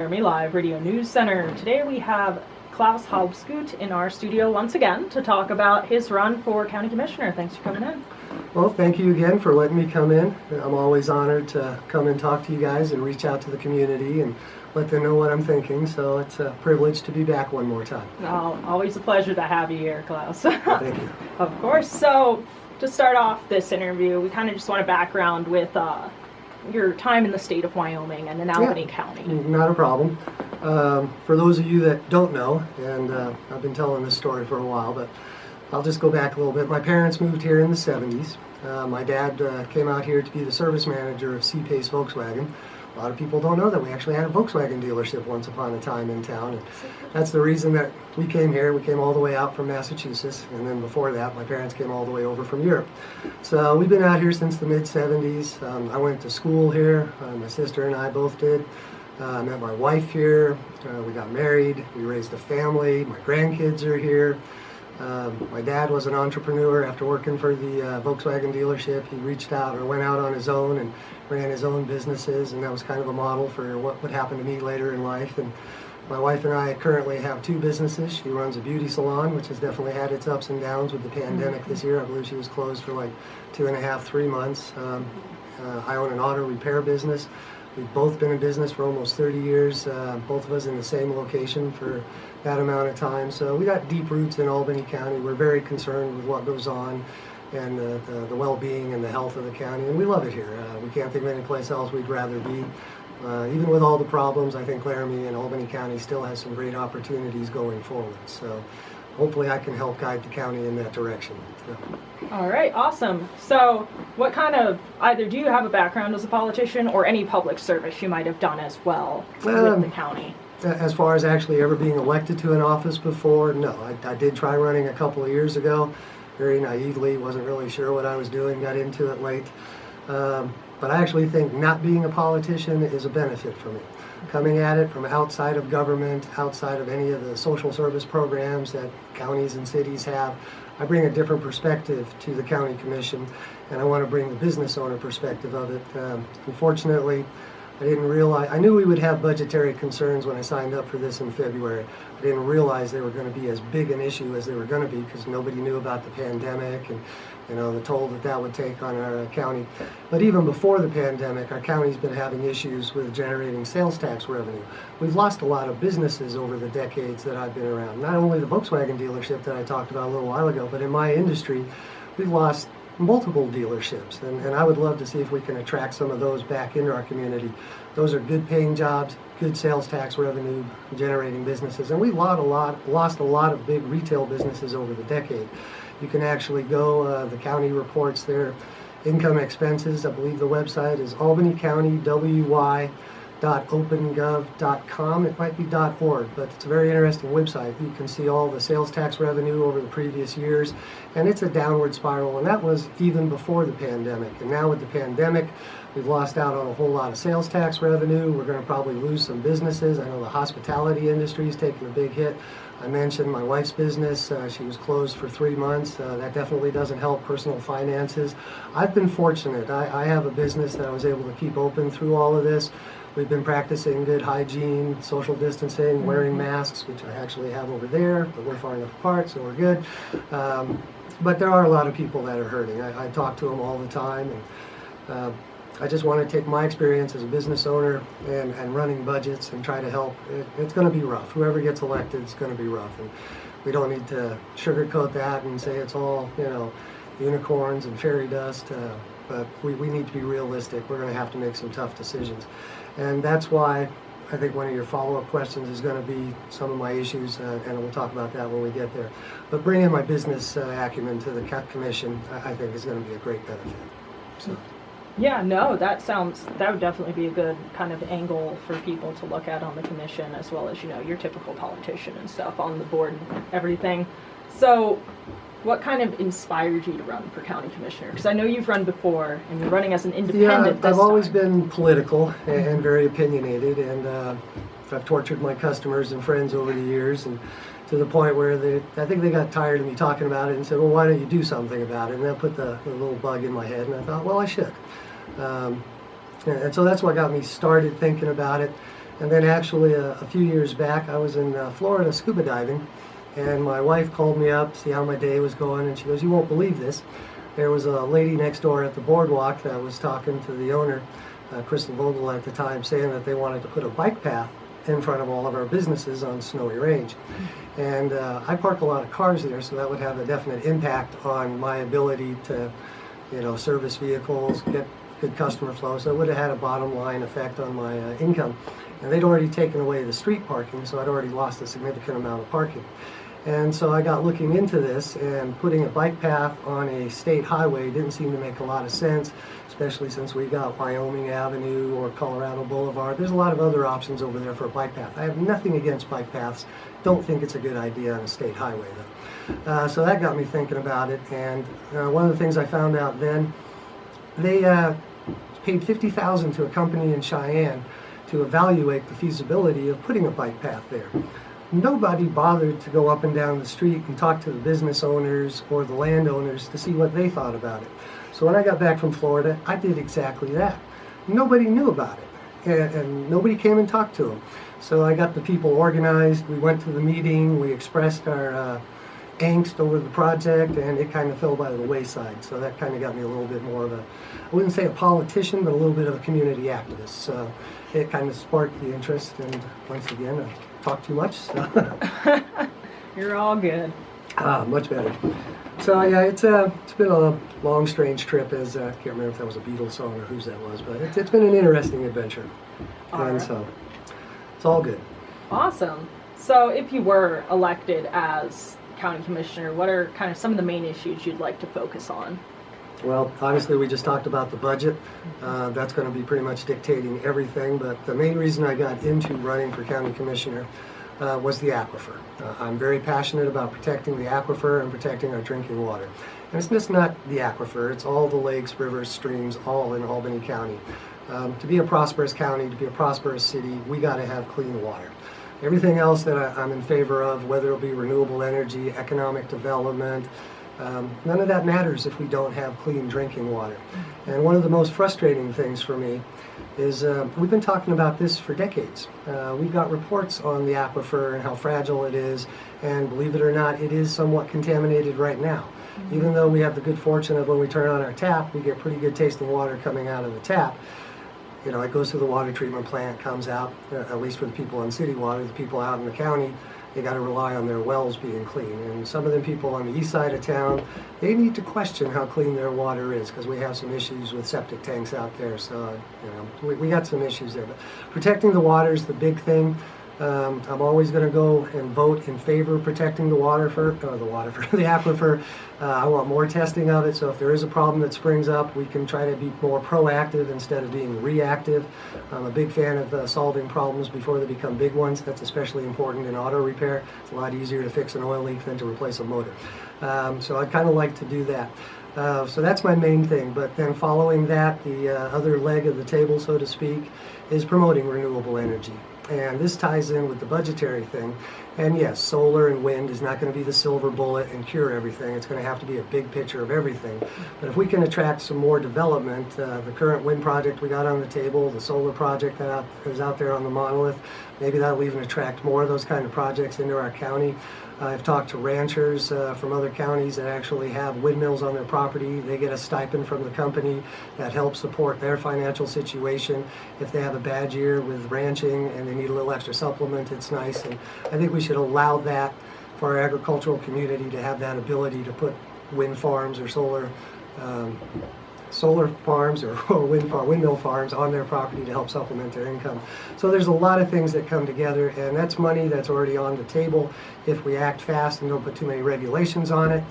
Laramie Live Radio News Center. Today we have Klaus Halbsgut in our studio once again to talk about his run for County Commissioner. Thanks for coming in. Well, thank you again for letting me come in. I'm always honored to come and talk to you guys and reach out to the community and let them know what I'm thinking. So it's a privilege to be back one more time. Oh, always a pleasure to have you here, Klaus. Thank you. Of course. So to start off this interview, we kind of just want a background with your time in the state of Wyoming and in Albany County. Not a problem. For those of you that don't know, and I've been telling this story for a while, but I'll just go back a little bit. My parents moved here in the 70s. My dad came out here to be the service manager of C-Pace Volkswagen. A lot of people don't know that we actually had a Volkswagen dealership once upon a time in town. And that's the reason that we came here. We came all the way out from Massachusetts, and then before that, my parents came all the way over from Europe. So we've been out here since the mid-70s. I went to school here. My sister and I both did. I met my wife here. We got married. We raised a family. My grandkids are here. My dad was an entrepreneur. After working for the Volkswagen dealership, he reached out or went out on his own and ran his own businesses, and that was kind of a model for what would happen to me later in life. And my wife and I currently have two businesses. She runs a beauty salon, which has definitely had its ups and downs with the pandemic this year. I believe she was closed for like 2.5, 3 months. I own an auto repair business. We've both been in business for almost 30 years, both of us in the same location for that amount of time. So we got deep roots in Albany County. We're very concerned with what goes on and the well-being and the health of the county, and we love it here. We can't think of any place else we'd rather be. Even with all the problems, I think Laramie and Albany County still has some great opportunities going forward. So hopefully I can help guide the county in that direction. All right, awesome. So what kind of, either do you have a background as a politician or any public service you might have done as well with the county? As far as actually ever being elected to an office before, no. I did try running a couple of years ago, very naively, wasn't really sure what I was doing, got into it late. But I actually think not being a politician is a benefit for me. Coming at it from outside of government, outside of any of the social service programs that counties and cities have, I bring a different perspective to the county commission, and I want to bring the business owner perspective of it. Unfortunately, I didn't realize, I knew we would have budgetary concerns when I signed up for this in February. I didn't realize they were going to be as big an issue as they were going to be because nobody knew about the pandemic and the toll that would take on our county. But even before the pandemic, our county's been having issues with generating sales tax revenue. We've lost a lot of businesses over the decades that I've been around. Not only the Volkswagen dealership that I talked about a little while ago, but in my industry, we've lost multiple dealerships, and I would love to see if we can attract some of those back into our community. Those are good paying jobs, good sales tax revenue generating businesses, and we lost a lot of big retail businesses over the decade. You can actually go, the county reports their income expenses. I believe the website is albanycountywy.opengov.com. It might be .org, but it's a very interesting website. You can see all the sales tax revenue over the previous years, and it's a downward spiral, and that was even before the pandemic. And now with the pandemic, we've lost out on a whole lot of sales tax revenue. We're going to probably lose some businesses. I know the hospitality industry is taking a big hit. I mentioned my wife's business. She was closed for 3 months. That definitely doesn't help personal finances. I've been fortunate. I have a business that I was able to keep open through all of this. We've been practicing good hygiene, social distancing, wearing masks, which I actually have over there, but we're far enough apart, so we're good. But there are a lot of people that are hurting. I talk to them all the time, and I just want to take my experience as a business owner and running budgets and try to help. It's going to be rough. Whoever gets elected, it's going to be rough. And we don't need to sugarcoat that and say it's all, unicorns and fairy dust. But we need to be realistic. We're going to have to make some tough decisions. And that's why I think one of your follow-up questions is going to be some of my issues, and we'll talk about that when we get there. But bringing my business acumen to the commission, I think, is going to be a great benefit. So. Yeah, no, that would definitely be a good kind of angle for people to look at on the commission, as well as, your typical politician and stuff on the board and everything. So what kind of inspired you to run for county commissioner? Because I know you've run before, and you're running as an independent. Yeah, I've always been political and very opinionated, and I've tortured my customers and friends over the years, and to the point where I think they got tired of me talking about it and said, well, why don't you do something about it? And that put the little bug in my head, and I thought, well, I should. And so that's what got me started thinking about it. And then actually a few years back, I was in Florida scuba diving, and my wife called me up to see how my day was going, and she goes, "You won't believe this. There was a lady next door at the boardwalk that was talking to the owner, Crystal Vogel at the time, saying that they wanted to put a bike path in front of all of our businesses on Snowy Range." And I park a lot of cars there, so that would have a definite impact on my ability to, service vehicles, get good customer flow. So it would have had a bottom line effect on my income. And they'd already taken away the street parking, so I'd already lost a significant amount of parking. And so I got looking into this, and putting a bike path on a state highway didn't seem to make a lot of sense, especially since we got Wyoming Avenue or Colorado Boulevard. There's a lot of other options over there for a bike path. I have nothing against bike paths. Don't think it's a good idea on a state highway though. So that got me thinking about it, and one of the things I found out then, they paid $50,000 to a company in Cheyenne to evaluate the feasibility of putting a bike path there. Nobody bothered to go up and down the street and talk to the business owners or the landowners to see what they thought about it. So when I got back from Florida, I did exactly that. Nobody knew about it, and nobody came and talked to them. So I got the people organized, we went to the meeting, we expressed our angst over the project, and it kind of fell by the wayside. So that kind of got me a little bit more of a, I wouldn't say a politician, but a little bit of a community activist. So it kind of sparked the interest, and once again, I talk too much, so. You're all good. Much better. So yeah, it's been a long, strange trip. As I can't remember if that was a Beatles song or whose that was, but it's been an interesting adventure. And so it's all good. Awesome. So if you were elected as county commissioner, what are kind of some of the main issues you'd like to focus on? Well, obviously we just talked about the budget. That's going to be pretty much dictating everything, but the main reason I got into running for county commissioner was the aquifer. I'm very passionate about protecting the aquifer and protecting our drinking water. And it's just not the aquifer, it's all the lakes, rivers, streams, all in Albany County. To be a prosperous county, to be a prosperous city, we got to have clean water. Everything else that I'm in favor of, whether it be renewable energy, economic development, none of that matters if we don't have clean drinking water. And one of the most frustrating things for me is we've been talking about this for decades. We've got reports on the aquifer and how fragile it is, and believe it or not, it is somewhat contaminated right now. Even though we have the good fortune of when we turn on our tap, we get pretty good tasting water coming out of the tap. It goes through the water treatment plant, comes out, at least for the people on city water. The people out in the county, they got to rely on their wells being clean. And some of the people on the east side of town, they need to question how clean their water is, because we have some issues with septic tanks out there. So, we got some issues there. But protecting the water is the big thing. I'm always going to go and vote in favor of protecting the the aquifer. I want more testing of it, so if there is a problem that springs up, we can try to be more proactive instead of being reactive. I'm a big fan of solving problems before they become big ones. That's especially important in auto repair. It's a lot easier to fix an oil leak than to replace a motor. So I'd kind of like to do that. So that's my main thing, but then following that, the other leg of the table, so to speak, is promoting renewable energy. And this ties in with the budgetary thing. And yes, solar and wind is not going to be the silver bullet and cure everything. It's going to have to be a big picture of everything. But if we can attract some more development, the current wind project we got on the table, the solar project that is out there on the monolith, maybe that'll even attract more of those kind of projects into our county. I've talked to ranchers from other counties that actually have windmills on their property. They get a stipend from the company that helps support their financial situation. If they have a bad year with ranching and they need a little extra supplement, it's nice. And I think we should allow that for our agricultural community to have that ability to put wind farms or solar farms or windmill farms on their property to help supplement their income. So there's a lot of things that come together, and that's money that's already on the table. If we act fast and don't put too many regulations on it,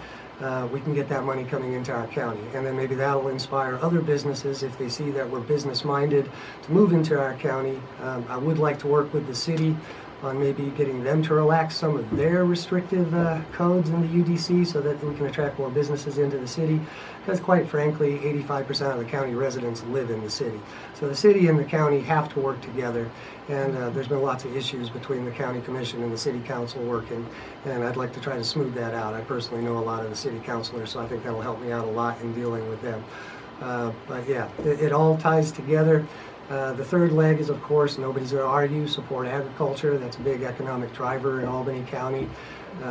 we can get that money coming into our county. And then maybe that'll inspire other businesses, if they see that we're business minded, to move into our county. I would like to work with the city on maybe getting them to relax some of their restrictive codes in the UDC so that we can attract more businesses into the city. Because quite frankly, 85% of the county residents live in the city. So the city and the county have to work together, and there's been lots of issues between the county commission and the city council working, and I'd like to try to smooth that out. I personally know a lot of the city councilors, so I think that'll help me out a lot in dealing with them. But yeah, it all ties together. The third leg is, of course, nobody's going to argue, support agriculture. That's a big economic driver in Albany County.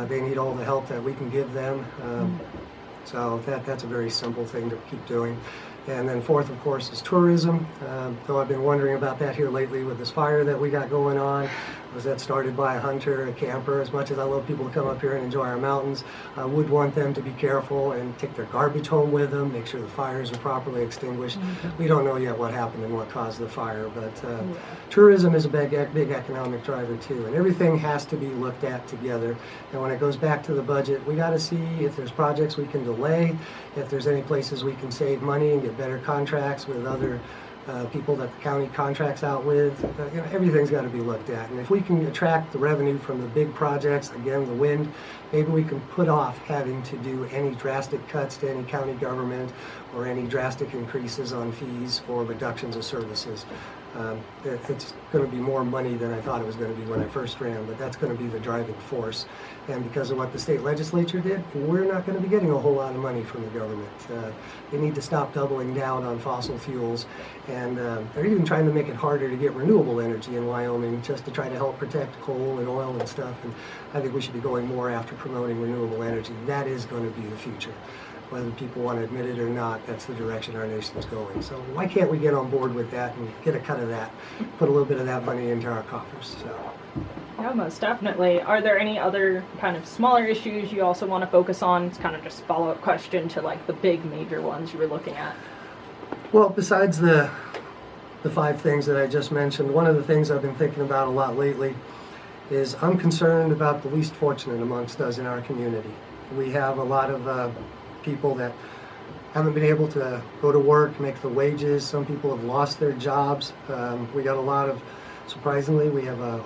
They need all the help that we can give them. So that's a very simple thing to keep doing. And then fourth, of course, is tourism. Though I've been wondering about that here lately with this fire that we got going on. Was that started by a hunter, a camper? As much as I love people to come up here and enjoy our mountains, I would want them to be careful and take their garbage home with them, make sure the fires are properly extinguished. We don't know yet what happened and what caused the fire, but tourism is a big economic driver too. And everything has to be looked at together. And when it goes back to the budget, we got to see if there's projects we can delay, if there's any places we can save money and get better contracts with other people that the county contracts out with. Everything's got to be looked at. And if we can attract the revenue from the big projects, again, the wind, maybe we can put off having to do any drastic cuts to any county government or any drastic increases on fees or reductions of services. It's going to be more money than I thought it was going to be when I first ran, but that's going to be the driving force. And because of what the state legislature did, we're not going to be getting a whole lot of money from the government. They need to stop doubling down on fossil fuels, and they're even trying to make it harder to get renewable energy in Wyoming just to try to help protect coal and oil and stuff. And I think we should be going more after promoting renewable energy. That is going to be the future. Whether people want to admit it or not, that's the direction our nation's going. So why can't we get on board with that and get a cut of that, put a little bit of that money into our coffers? So. Yeah, most definitely. Are there any other kind of smaller issues you also want to focus on? It's kind of just a follow-up question to like the big major ones you were looking at. Well, besides the 5 things that I just mentioned, one of the things I've been thinking about a lot lately is I'm concerned about the least fortunate amongst us in our community. We have a lot of people that haven't been able to go to work, make the wages. Some people have lost their jobs. We got a lot of, surprisingly, we have a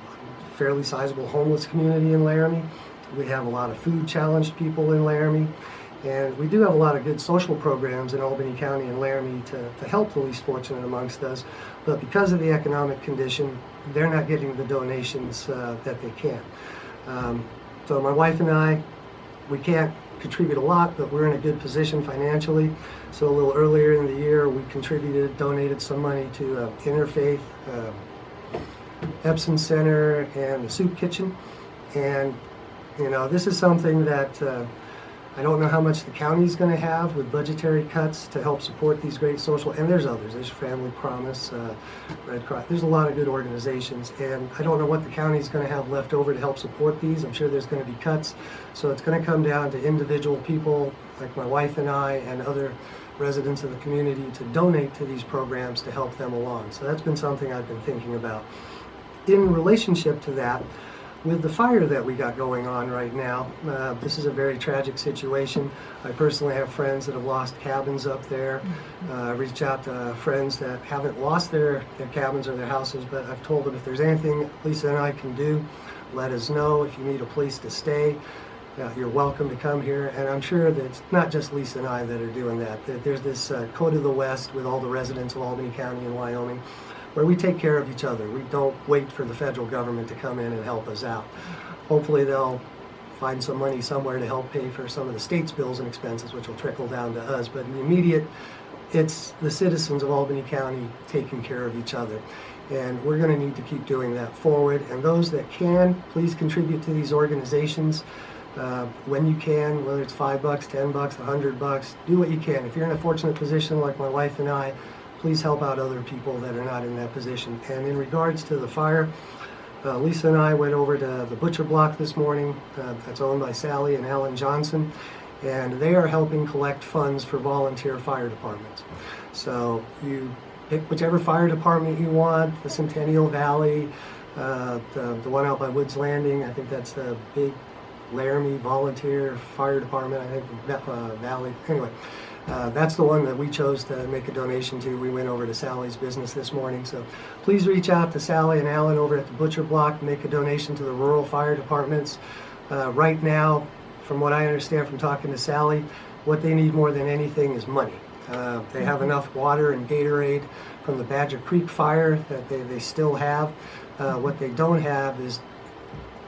fairly sizable homeless community in Laramie. We have a lot of food challenged people in Laramie. And we do have a lot of good social programs in Albany County and Laramie to help the least fortunate amongst us. But because of the economic condition, they're not getting the donations that they can. So my wife and I, we can't contribute a lot, but we're in a good position financially. So a little earlier in the year, we donated some money to Interfaith, Epson Center, and the Soup Kitchen. And this is something that I don't know how much the county's going to have with budgetary cuts to help support these great social, and there's others. There's Family Promise, Red Cross. There's a lot of good organizations, and I don't know what the county's going to have left over to help support these. I'm sure there's going to be cuts, so it's going to come down to individual people like my wife and I and other residents of the community to donate to these programs to help them along. So that's been something I've been thinking about. In relationship to that, with the fire that we got going on right now, this is a very tragic situation. I personally have friends that have lost cabins up there. I've reached out to friends that haven't lost their cabins or their houses, but I've told them if there's anything Lisa and I can do, let us know. If you need a place to stay, you're welcome to come here. And I'm sure that it's not just Lisa and I that are doing that. There's this Code of the West with all the residents of Albany County and Wyoming, where we take care of each other. We don't wait for the federal government to come in and help us out. Hopefully they'll find some money somewhere to help pay for some of the state's bills and expenses, which will trickle down to us. But in the immediate, it's the citizens of Albany County taking care of each other. And we're going to need to keep doing that forward. And those that can, please contribute to these organizations when you can, whether it's $5, $10, $100, do what you can. If you're in a fortunate position like my wife and I, please help out other people that are not in that position. And in regards to the fire, Lisa and I went over to the Butcher Block this morning. That's owned by Sally and Alan Johnson, and they are helping collect funds for volunteer fire departments. So you pick whichever fire department you want, the Centennial Valley, the one out by Woods Landing, I think that's the big Laramie Volunteer Fire Department, I think Valley, anyway. That's the one that we chose to make a donation to. We went over to Sally's business this morning. So please reach out to Sally and Alan over at the Butcher Block, make a donation to the rural fire departments. Right now, from what I understand from talking to Sally, what they need more than anything is money. They have enough water and Gatorade from the Badger Creek fire that they still have. What they don't have is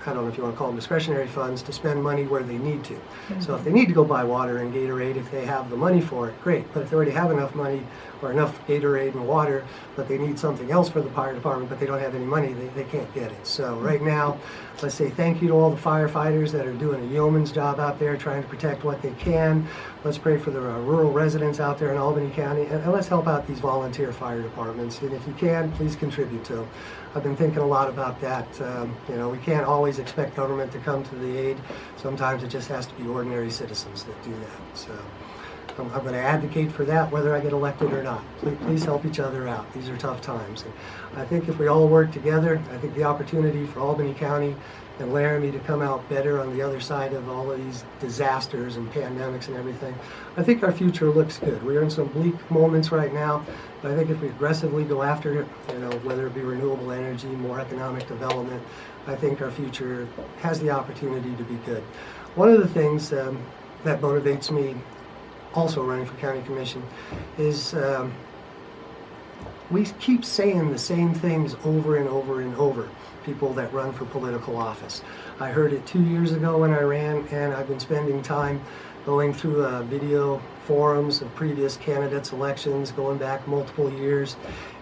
I don't know if you want to call them discretionary funds, to spend money where they need to. So if they need to go buy water and Gatorade, if they have the money for it, great. But if they already have enough money or enough Gatorade and water, but they need something else for the fire department, but they don't have any money, they can't get it. So right now, let's say thank you to all the firefighters that are doing a yeoman's job out there trying to protect what they can. Let's pray for the rural residents out there in Albany County, and let's help out these volunteer fire departments. And if you can, please contribute to them. I've been thinking a lot about that. We can't always expect government to come to the aid. Sometimes it just has to be ordinary citizens that do that. So I'm going to advocate for that whether I get elected or not. Please help each other out. These are tough times. And I think if we all work together, I think the opportunity for Albany County and Laramie to come out better on the other side of all of these disasters and pandemics and everything, I think our future looks good. We're in some bleak moments right now, but I think if we aggressively go after it, whether it be renewable energy, more economic development, I think our future has the opportunity to be good. One of the things that motivates me also running for county commission is we keep saying the same things over and over and over, people that run for political office. I heard it 2 years ago when I ran, and I've been spending time going through video forums of previous candidates' elections, going back multiple years,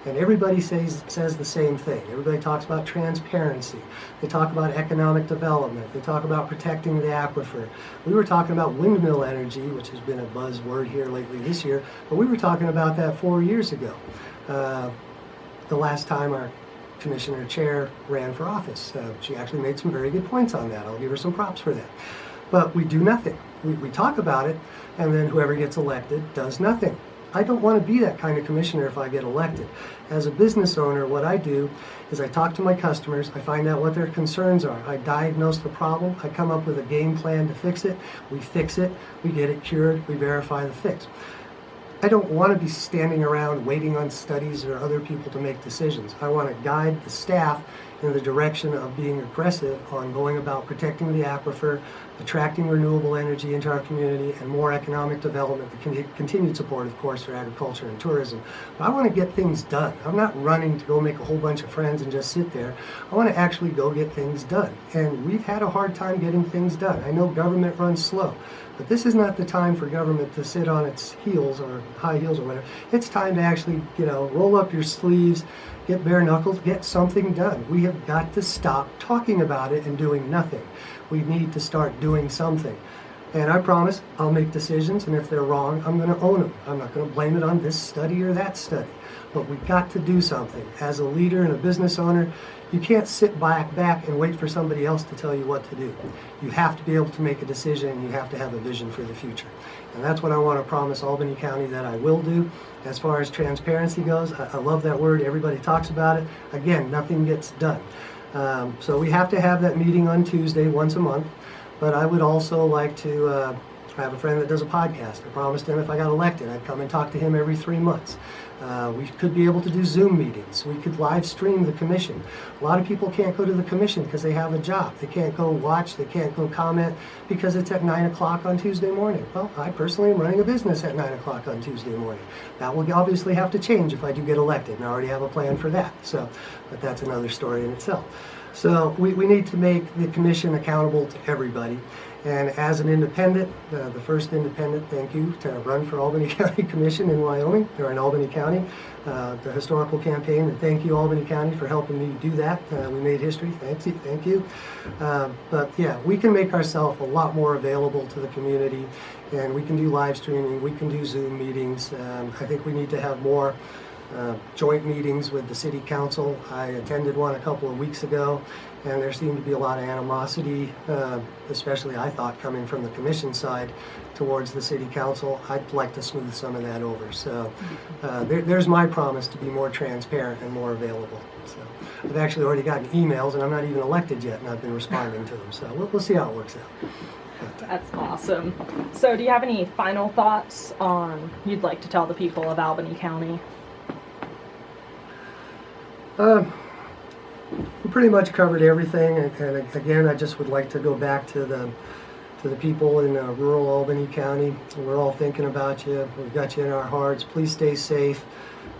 and everybody says the same thing. Everybody talks about transparency. They talk about economic development. They talk about protecting the aquifer. We were talking about windmill energy, which has been a buzzword here lately this year, but we were talking about that 4 years ago. The last time our commissioner chair ran for office. She actually made some very good points on that. I'll give her some props for that. But we do nothing. We talk about it, and then whoever gets elected does nothing. I don't want to be that kind of commissioner if I get elected. As a business owner, what I do is I talk to my customers, I find out what their concerns are, I diagnose the problem, I come up with a game plan to fix it, we fix it, we get it cured, we verify the fix. I don't want to be standing around waiting on studies or other people to make decisions. I want to guide the staff in the direction of being aggressive on going about protecting the aquifer, attracting renewable energy into our community, and more economic development, the continued support, of course, for agriculture and tourism. But I want to get things done. I'm not running to go make a whole bunch of friends and just sit there. I want to actually go get things done. And we've had a hard time getting things done. I know government runs slow, but this is not the time for government to sit on its heels or high heels or whatever. It's time to actually, roll up your sleeves, get bare knuckles, get something done. We have got to stop talking about it and doing nothing. We need to start doing something. And I promise I'll make decisions, and if they're wrong, I'm going to own them. I'm not going to blame it on this study or that study. But we've got to do something. As a leader and a business owner, you can't sit back and wait for somebody else to tell you what to do. You have to be able to make a decision, and you have to have a vision for the future. And that's what I want to promise Albany County that I will do. As far as transparency goes, I love that word. Everybody talks about it. Again, nothing gets done. So we have to have that meeting on Tuesday once a month. But I would also like to, I have a friend that does a podcast. I promised him if I got elected, I'd come and talk to him every 3 months. We could be able to do Zoom meetings. We could live stream the commission. A lot of people can't go to the commission because they have a job. They can't go watch, they can't go comment because it's at 9 o'clock on Tuesday morning. Well, I personally am running a business at 9 o'clock on Tuesday morning. That will obviously have to change if I do get elected, and I already have a plan for that. But that's another story in itself. So we need to make the commission accountable to everybody. And as an independent, the first independent, thank you, to run for Albany County Commission in Wyoming, or in Albany County, the historical campaign, and thank you, Albany County, for helping me do that. We made history, thank you. But yeah, we can make ourselves a lot more available to the community, and we can do live streaming, we can do Zoom meetings. I think we need to have more joint meetings with the city council. I attended one a couple of weeks ago, and there seemed to be a lot of animosity, especially I thought coming from the commission side towards the city council. I'd like to smooth some of that over. So there's my promise to be more transparent and more available. So I've actually already gotten emails, and I'm not even elected yet, and I've been responding to them. So we'll see how it works out. That's awesome. So do you have any final thoughts on you'd like to tell the people of Albany County? We pretty much covered everything, and again, I just would like to go back to the people in rural Albany County. We're all thinking about you. We've got you in our hearts. Please stay safe.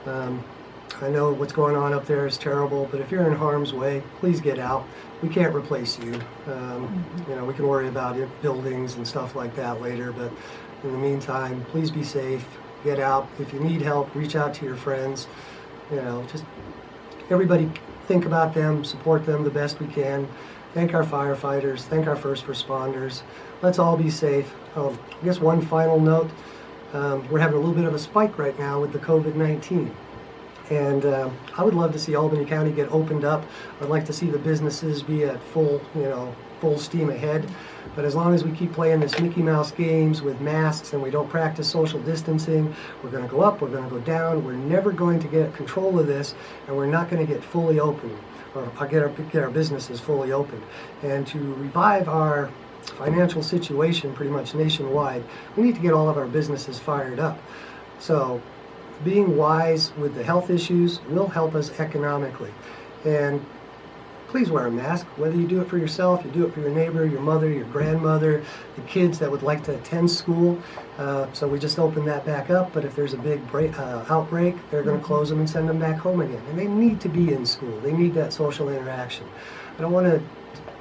I know what's going on up there is terrible, but if you're in harm's way, please get out. we can't replace you. You know, we can worry about it, buildings and stuff like that later, but in the meantime, please be safe, get out. If you need help, reach out to your friends. You know, just everybody think about them, support them the best we can. Thank our firefighters, thank our first responders. Let's all be safe. I guess one final note, we're having a little bit of a spike right now with the COVID-19. And I would love to see Albany County get opened up. I'd like to see the businesses be at full steam ahead. But as long as we keep playing this Mickey Mouse games with masks and we don't practice social distancing, we're going to go up, we're going to go down. We're never going to get control of this, and we're not going to get fully open, or get our businesses fully open. And to revive our financial situation pretty much nationwide, we need to get all of our businesses fired up. So being wise with the health issues will help us economically. And please wear a mask, whether you do it for yourself, you do it for your neighbor, your mother, your grandmother, the kids that would like to attend school. So we just opened that back up, but if there's a big outbreak, they're going to close them and send them back home again. And they need to be in school. They need that social interaction. I don't want to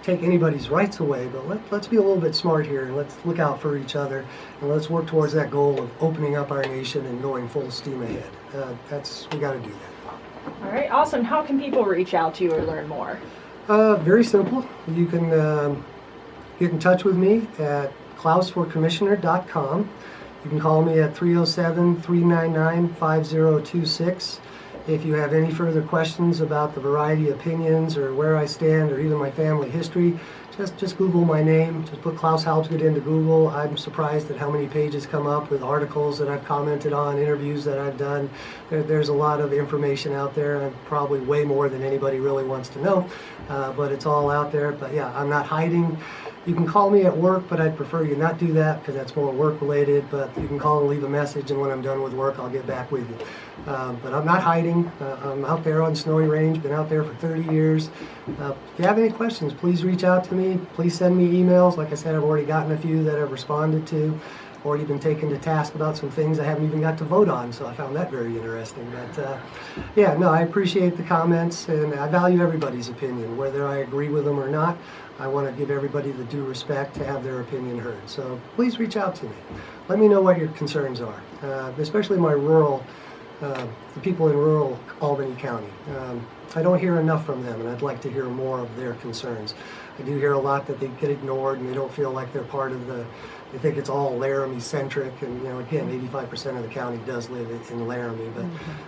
take anybody's rights away, but let's be a little bit smart here, and let's look out for each other, and let's work towards that goal of opening up our nation and going full steam ahead. We got to do that. All right, awesome. How can people reach out to you or learn more? Very simple. You can get in touch with me at klausforcommissioner.com. You can call me at 307-399-5026. If you have any further questions about the variety of opinions or where I stand or even my family history, just Google my name. Just put Klaus Halbsgut into Google. I'm surprised at how many pages come up with articles that I've commented on, interviews that I've done. There's a lot of information out there, and probably way more than anybody really wants to know, but it's all out there. But yeah, I'm not hiding. You can call me at work, but I'd prefer you not do that because that's more work related, but you can call and leave a message, and when I'm done with work, I'll get back with you. But I'm not hiding. I'm out there on Snowy Range, been out there for 30 years. If you have any questions, please reach out to me. Please send me emails. Like I said, I've already gotten a few that I've responded to. Already been taken to task about some things I haven't even got to vote on, so I found that very interesting. But yeah, no, I appreciate the comments, and I value everybody's opinion, whether I agree with them or not. I want to give everybody the due respect to have their opinion heard. So please reach out to me. Let me know what your concerns are, especially my rural, the people in rural Albany County. I don't hear enough from them, and I'd like to hear more of their concerns. I do hear a lot that they get ignored and they don't feel like they're part of they think it's all Laramie-centric, and again, 85% of the county does live in Laramie, but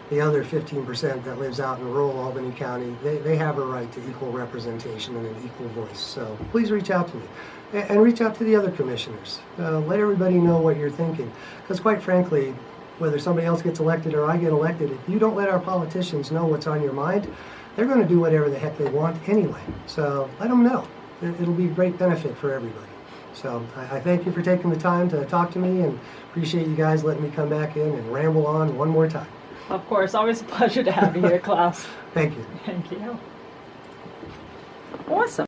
the other 15% that lives out in rural Albany County, they have a right to equal representation and an equal voice. So please reach out to me, and reach out to the other commissioners. Let everybody know what you're thinking, because quite frankly, whether somebody else gets elected or I get elected, if you don't let our politicians know what's on your mind, they're going to do whatever the heck they want anyway. So let them know. It'll be a great benefit for everybody. So I thank you for taking the time to talk to me, and appreciate you guys letting me come back in and ramble on one more time. Of course, always a pleasure to have you here, Klaus. Thank you. Thank you. Awesome.